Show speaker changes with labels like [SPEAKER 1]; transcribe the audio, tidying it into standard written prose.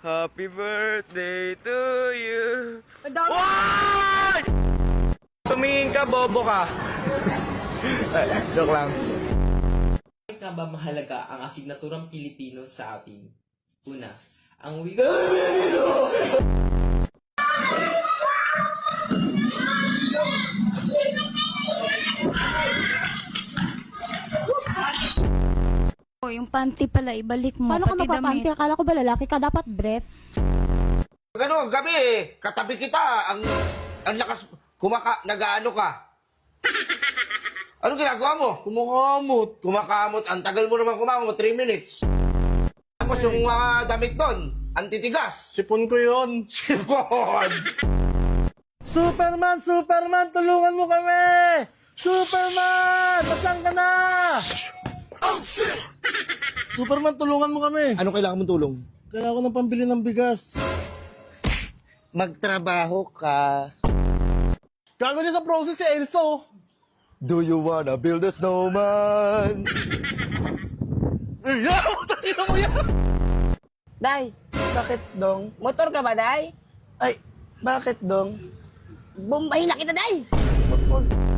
[SPEAKER 1] Happy birthday to you.
[SPEAKER 2] Why? Tumingin ka, bobo ka. Joke lang.
[SPEAKER 3] Bakit nga ba mahalaga ang asignaturang Pilipino sa atin? Una, ang
[SPEAKER 4] Oh, yung panty pala, ibalik mo.
[SPEAKER 5] Paano ka
[SPEAKER 4] pati
[SPEAKER 5] mapapanti?
[SPEAKER 4] damit.
[SPEAKER 5] Akala ko ba lalaki ka? Dapat brief.
[SPEAKER 6] Ano, gabi katabi kita, ang lakas, nag-ano ka? Anong ginagawa mo? Kumakamot, ang tagal mo naman kumakamot, 3 minutes. Tapos yung mga damit doon, ang titigas.
[SPEAKER 2] Sipon ko yun.
[SPEAKER 6] Sipon!
[SPEAKER 2] Superman, tulungan mo kami! Superman! Nasaan ka na? Oh, shit! Superman, tulungan mo kami.
[SPEAKER 6] Ano kailangan mong tulong?
[SPEAKER 2] Kailangan ko ng pambili ng bigas.
[SPEAKER 6] Magtrabaho ka.
[SPEAKER 2] Gago niya sa process si Elso.
[SPEAKER 6] Do you wanna build a snowman?
[SPEAKER 2] Tingnan mo yan!
[SPEAKER 7] Day,
[SPEAKER 6] Bakit dong?
[SPEAKER 7] motor ka ba, Day?
[SPEAKER 6] Ay, bakit dong?
[SPEAKER 7] Bumbay na kita, Day!
[SPEAKER 6] Wag-